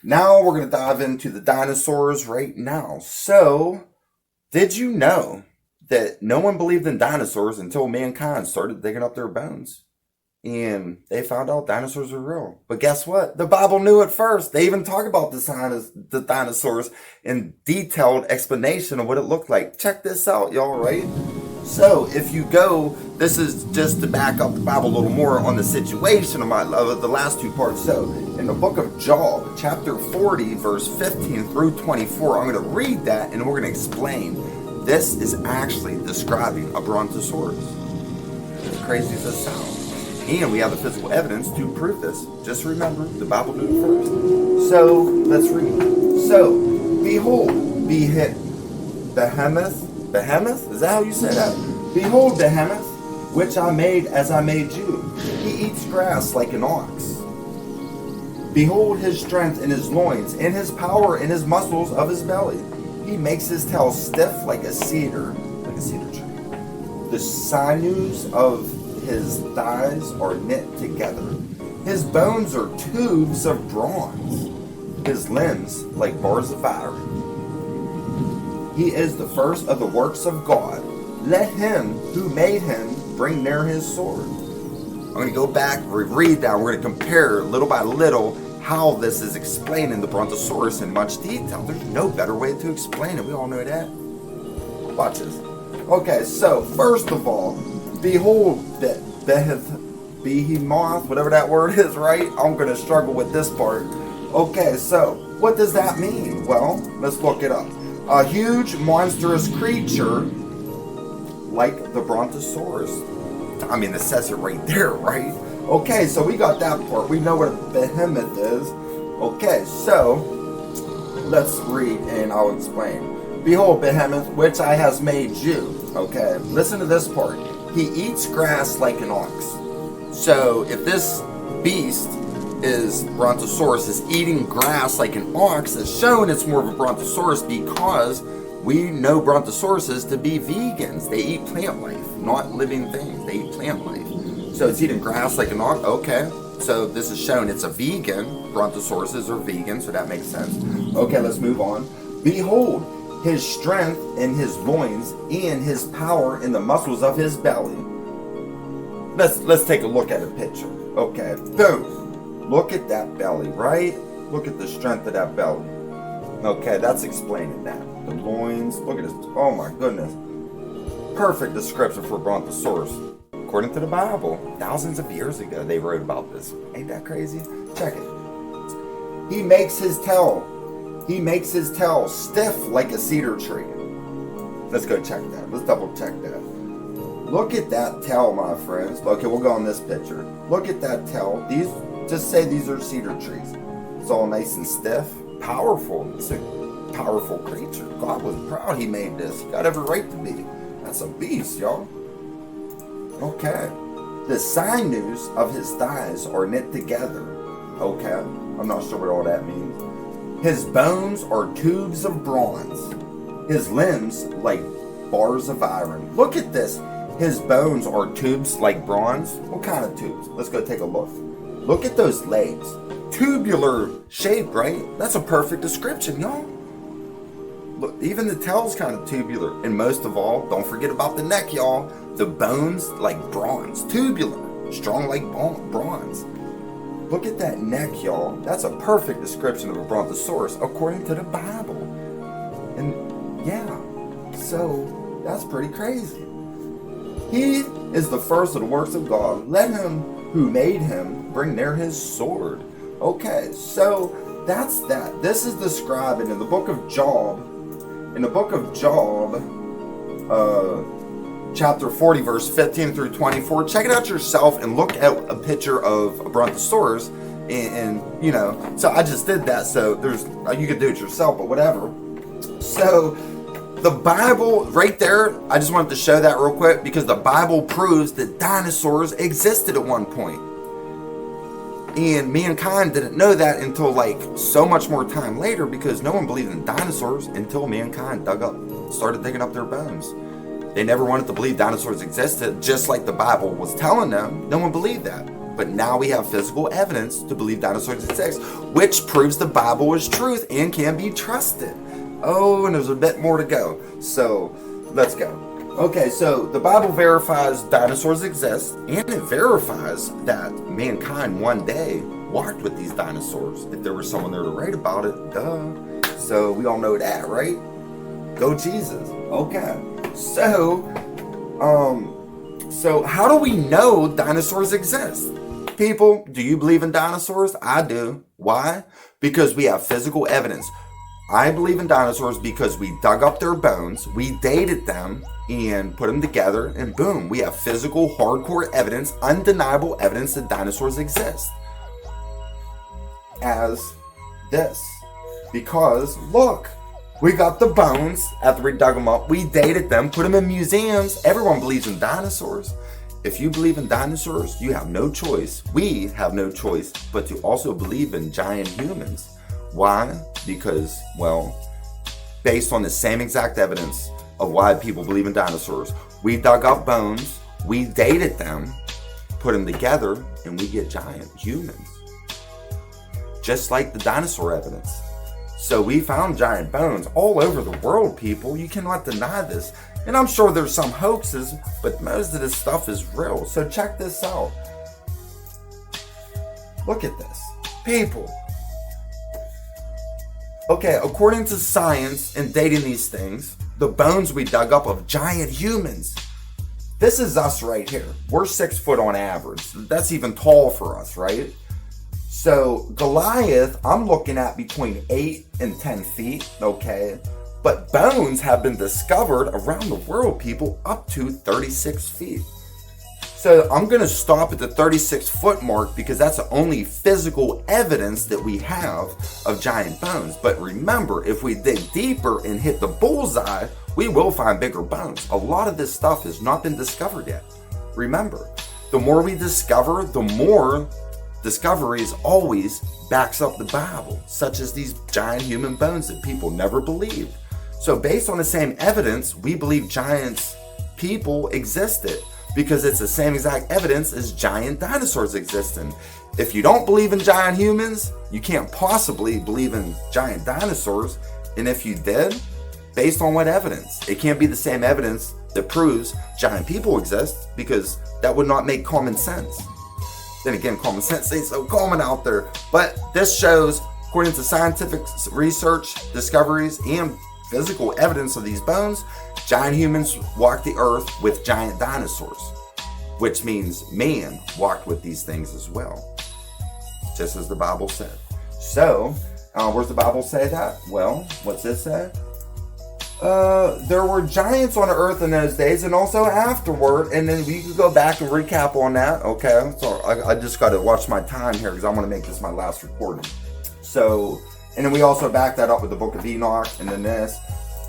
Now we're going to dive into the dinosaurs right now. So, did you know that no one believed in dinosaurs until mankind started digging up their bones? And they found out dinosaurs are real. But guess what? The Bible knew it first. They even talk about the dinosaurs in detailed explanation of what it looked like. Check this out, y'all, right? So if you go, this is just to back up the Bible a little more on the situation of the last two parts. So in the book of Job, chapter 40, verse 15 through 24, I'm going to read that and we're going to explain. This is actually describing a brontosaurus. As crazy as it sounds. And we have the physical evidence to prove this. Just remember, the Bible knew it first. So, let's read. So, behold, Behemoth? Is that how you say that? Behold, Behemoth, which I made as I made you. He eats grass like an ox. Behold his strength in his loins, and his power in his muscles of his belly. He makes his tail stiff like a cedar tree. The sinews of his thighs are knit together. His bones are tubes of bronze. His limbs like bars of iron. He is the first of the works of God. Let him who made him bring near his sword. I'm going to go back, reread that. We're going to compare little by little how this is explained in the Brontosaurus in much detail. There's no better way to explain it. We all know that. Watch this. Okay, so first of all, behold, Behemoth, whatever that word is, right? I'm going to struggle with this part. Okay, so what does that mean? Well, let's look it up. A huge, monstrous creature like the Brontosaurus. I mean, it says it right there, right? Okay, so we got that part. We know what a behemoth is. Okay, so let's read and I'll explain. Behold, Behemoth, which I has made you. Okay, listen to this part. He eats grass like an ox. So if this beast is Brontosaurus is eating grass like an ox, it's shown it's more of a Brontosaurus because we know Brontosauruses to be vegans. They eat plant life, not living things. They eat plant life. So it's eating grass like an ox. Okay, so this is shown it's a vegan. Brontosauruses are vegan, so that makes sense. Okay, let's move on. Behold, his strength in his loins and his power in the muscles of his belly. Let's take a look at a picture. Okay, boom. Look at that belly, right? Look at the strength of that belly. Okay, that's explaining that. The loins, look at this. Oh my goodness. Perfect description for Brontosaurus. According to the Bible, thousands of years ago, they wrote about this. Ain't that crazy? Check it. He makes his tail stiff like a cedar tree. Let's go check that. Let's double check that. Look at that tail, my friends. Okay, we'll go on this picture. Look at that tail. Just say these are cedar trees. It's all nice and stiff. Powerful. It's a powerful creature. God was proud he made this. He got every right to be. That's a beast, y'all. Okay. The sinews of his thighs are knit together. Okay. I'm not sure what all that means. His bones are tubes of bronze. His limbs like bars of iron. Look at this. His bones are tubes like bronze. What kind of tubes? Let's go take a look. Look at those legs. Tubular shape, right? That's a perfect description, y'all. Look, even the tail's kind of tubular. And most of all, don't forget about the neck, y'all. The bones like bronze. Tubular. Strong like bronze. Look at that neck, y'all. That's a perfect description of a Brontosaurus according to the Bible. And yeah, so that's pretty crazy. He is the first of the works of God. Let him who made him bring near his sword. Okay, so that's that. This is described in the book of Job. In the book of Job, chapter 40, verse 15 through 24. Check it out yourself and look at a picture of a Brontosaurus. And you know, so I just did that. So you could do it yourself, but whatever. So the Bible right there, I just wanted to show that real quick because the Bible proves that dinosaurs existed at one point. And mankind didn't know that until like so much more time later because no one believed in dinosaurs until mankind started digging up their bones. They never wanted to believe dinosaurs existed, just like the Bible was telling them. No one believed that. But now we have physical evidence to believe dinosaurs exist, which proves the Bible is truth and can be trusted. Oh, and there's a bit more to go. So let's go. Okay, so the Bible verifies dinosaurs exist, and it verifies that mankind one day walked with these dinosaurs. If there was someone there to write about it, duh. So we all know that, right? Go Jesus. Okay. So how do we know dinosaurs exist? People, do you believe in dinosaurs? I do. Why? Because we have physical evidence. I believe in dinosaurs because we dug up their bones, we dated them, and put them together, and boom, we have physical, hardcore evidence, undeniable evidence that dinosaurs exist. As this. Because, look, we got the bones after we dug them up, we dated them, put them in museums. Everyone believes in dinosaurs. If you believe in dinosaurs, you have no choice. We have no choice but to also believe in giant humans. Why? Because, well, based on the same exact evidence of why people believe in dinosaurs, we dug up bones, we dated them, put them together, and we get giant humans. Just like the dinosaur evidence. So we found giant bones all over the world, people. You cannot deny this. And I'm sure there's some hoaxes, but most of this stuff is real. So check this out. Look at this. People. Okay, according to science and dating these things, the bones we dug up of giant humans. This is us right here. We're 6 foot on average. That's even tall for us, right? So Goliath, I'm looking at between 8 and 10 feet, okay? But bones have been discovered around the world, people, up to 36 feet. So I'm going to stop at the 36-foot mark because that's the only physical evidence that we have of giant bones. But remember, if we dig deeper and hit the bullseye, we will find bigger bones. A lot of this stuff has not been discovered yet. Remember, the more we discover, the more discoveries always backs up the Bible, such as these giant human bones that people never believed. So based on the same evidence, we believe giant people existed because it's the same exact evidence as giant dinosaurs existing. If you don't believe in giant humans, you can't possibly believe in giant dinosaurs. And if you did, based on what evidence? It can't be the same evidence that proves giant people exist because that would not make common sense. Then again, common sense ain't so common out there. But this shows, according to scientific research, discoveries, and physical evidence of these bones, giant humans walked the earth with giant dinosaurs, which means man walked with these things as well, just as the Bible said. So, where's the Bible say that? Well, what's this say? There were giants on the earth in those days and also afterward, and then we could go back and recap on that. Okay, so I just got to watch my time here because I want to make this my last recording. So, and then we also back that up with the Book of Enoch, and then this,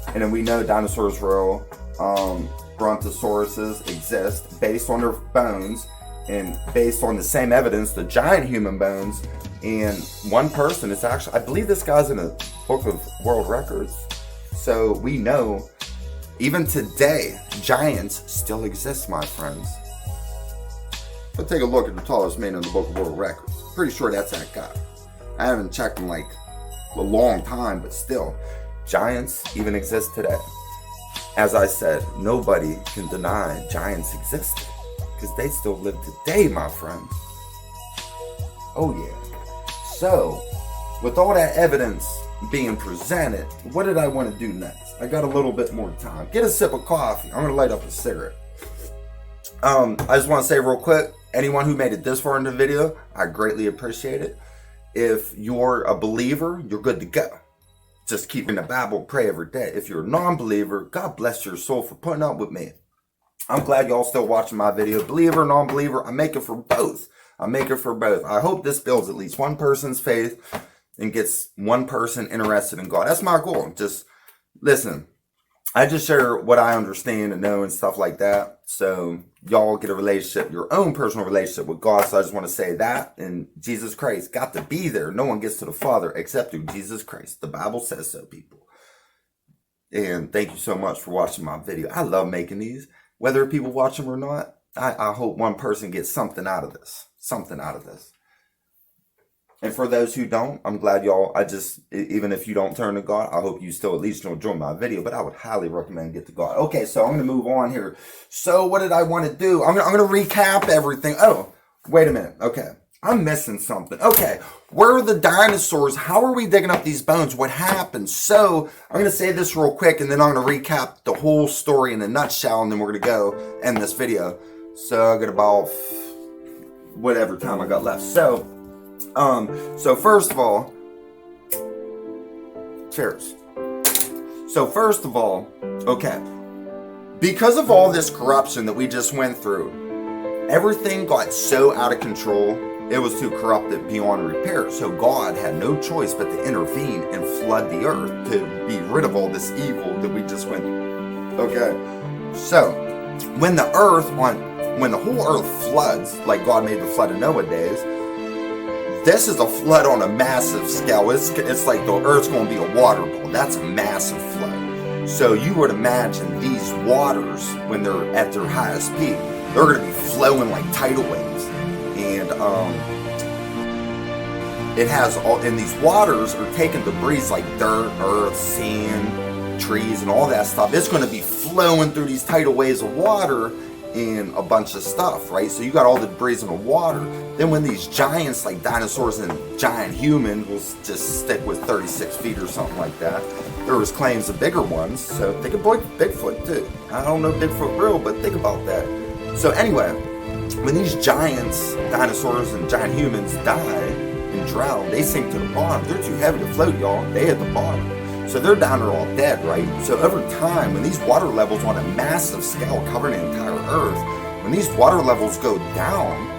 and then we know dinosaurs real, brontosauruses exist based on their bones and based on the same evidence, the giant human bones. And one person is actually, I believe this guy's in a Book of World Records. So we know, even today, giants still exist, my friends. Let's take a look at the tallest man in the Book of World Records. Pretty sure that's that guy. I haven't checked in like a long time, but still, giants even exist today. As I said, nobody can deny giants existed because they still live today, my friends. Oh yeah. So, with all that evidence being presented, what did I want to do next? I got a little bit more time. Get a sip of coffee. I'm gonna light up a cigarette. I just want to say real quick, anyone who made it this far in the video, I greatly appreciate it. If you're a believer, you're good to go. Just keep in the Bible, pray every day. If you're a non-believer, God bless your soul for putting up with me. I'm glad y'all still watching my video. Believer, non-believer, I make it for both. I make it for both. I hope this builds at least one person's faith and gets one person interested in God. That's my goal. Just listen, I just share what I understand and know and stuff like that. So y'all get a relationship, your own personal relationship with God. So I just want to say that. And Jesus Christ got to be there. No one gets to the Father except through Jesus Christ. The Bible says so, people. And thank you so much for watching my video. I love making these. Whether people watch them or not, I hope one person gets something out of this. something out of this. And for those who don't, I'm glad y'all, even if you don't turn to God, I hope you still at least enjoy my video, but I would highly recommend get to God. Okay, so I'm going to move on here. So what did I want to do? I'm going to recap everything. Oh, wait a minute. Okay, I'm missing something. Okay, where are the dinosaurs? How are we digging up these bones? What happened? So I'm going to say this real quick, and then I'm going to recap the whole story in a nutshell, and then we're going to go end this video. So I got about whatever time I got left. So first of all, cheers. So first of all, okay, because of all this corruption that we just went through, everything got so out of control, it was too corrupted beyond repair. So God had no choice but to intervene and flood the earth to be rid of all this evil that we just went through. Okay, so when the whole earth floods, like God made the flood in Noah days, this is a flood on a massive scale. It's like the earth's going to be a water bowl. That's a massive flood. So you would imagine these waters, when they're at their highest peak, they're going to be flowing like tidal waves. And it has all, and these waters are taking debris like dirt, earth, sand, trees, and all that stuff. It's going to be flowing through these tidal waves of water and a bunch of stuff, right? So you got all the debris in the water. Then when these giants like dinosaurs and giant humans, we'll just stick with 36 feet or something like that. There was claims of bigger ones, so think of Bigfoot too. I don't know Bigfoot real, but think about that. So anyway, when these giants, dinosaurs and giant humans die and drown, they sink to the bottom. They're too heavy to float, y'all. They hit the bottom. So they're down there all dead, right? So over time, when these water levels on a massive scale cover the entire earth, when these water levels go down,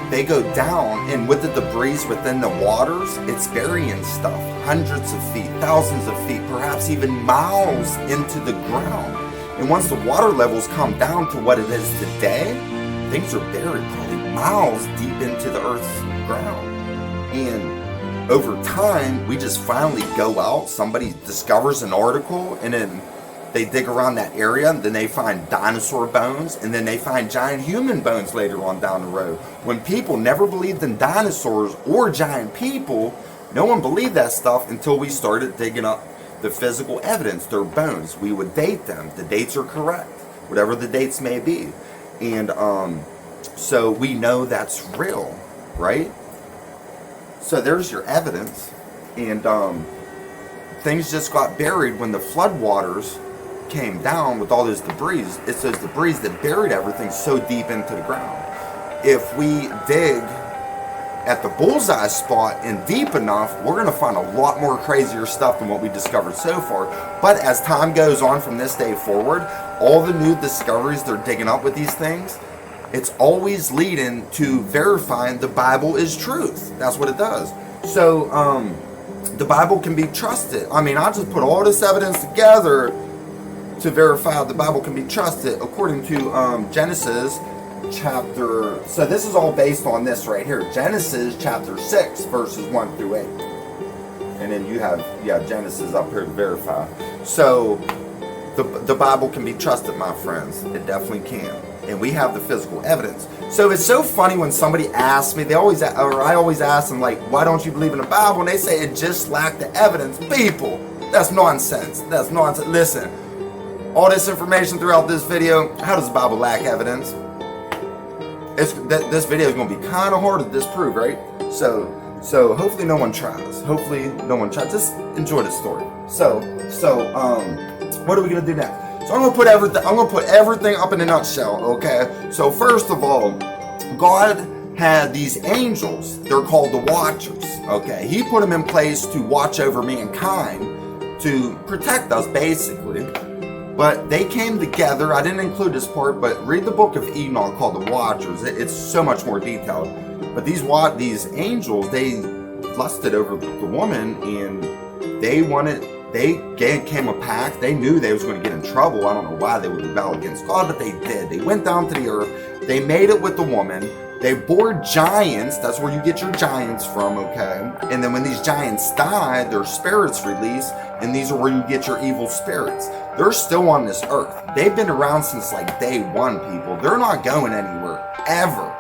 they go down, and with the debris within the waters, it's burying stuff hundreds of feet, thousands of feet, perhaps even miles into the ground. And once the water levels come down to what it is today, things are buried probably miles deep into the earth's ground. And over time, we just finally go out, somebody discovers an article, and then they dig around that area, and then they find dinosaur bones, and then they find giant human bones later on down the road. When people never believed in dinosaurs or giant people, no one believed that stuff until we started digging up the physical evidence, their bones. We would date them. The dates are correct, whatever the dates may be. And so we know that's real, right? So there's your evidence, and things just got buried when the floodwaters came down with all those debris. It's those debris that buried everything so deep into the ground. If we dig at the bullseye spot and deep enough, we're going to find a lot more crazier stuff than what we discovered so far. But as time goes on from this day forward, all the new discoveries they're digging up with these things, it's always leading to verifying the Bible is truth. That's what it does. So the Bible can be trusted. I mean, I just put all this evidence together to verify the Bible can be trusted according to Genesis chapter. So this is all based on this right here. Genesis chapter 6 verses 1 through 8. And then you have Genesis up here to verify. So the Bible can be trusted, my friends. It definitely can. And we have the physical evidence. So it's so funny when somebody asks me, I always ask them, like, why don't you believe in the Bible? And they say it just lacked the evidence. People, that's nonsense. That's nonsense. Listen, all this information throughout this video, how does the Bible lack evidence? This video is going to be kind of hard to disprove, right? So hopefully no one tries. Just enjoy the story. So what are we going to do next? So I'm gonna put everything up in a nutshell, okay? So first of all, God had these angels. They're called the Watchers, okay? He put them in place to watch over mankind, to protect us, basically. But they came together. I didn't include this part, but read the book of Enoch called the Watchers. It's so much more detailed. But these angels, they lusted over the woman, and they came a pact. They knew they was going to get in trouble. I don't know why they would rebel against God, but they did. They went down to the earth. They made it with the woman. They bore giants. That's where you get your giants from, okay? And then when these giants die, their spirits release, and these are where you get your evil spirits. They're still on this earth. They've been around since like day one, people. They're not going anywhere, ever.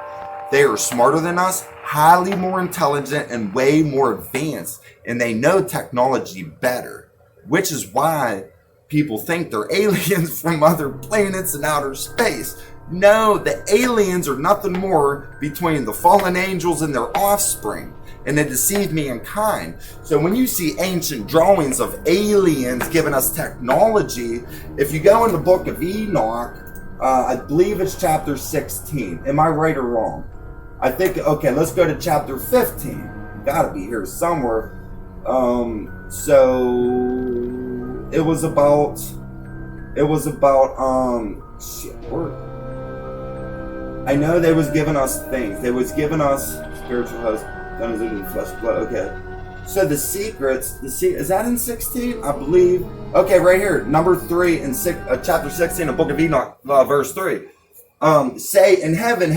They are smarter than us, highly more intelligent, and way more advanced, and they know technology better, which is why people think they're aliens from other planets and outer space. No, the aliens are nothing more between the fallen angels and their offspring, and they deceive mankind. So when you see ancient drawings of aliens giving us technology, if you go in the book of Enoch, I believe it's chapter 16. Am I right or wrong? I think, okay, let's go to chapter 15. Gotta be here somewhere. So it was about I know they was giving us things. They was giving us spiritual hosts, guns in flesh blood. Okay. So the secrets, is that in 16? I believe. Okay, right here, number 3 in chapter 16 of Book of Enoch, verse 3. Say in heaven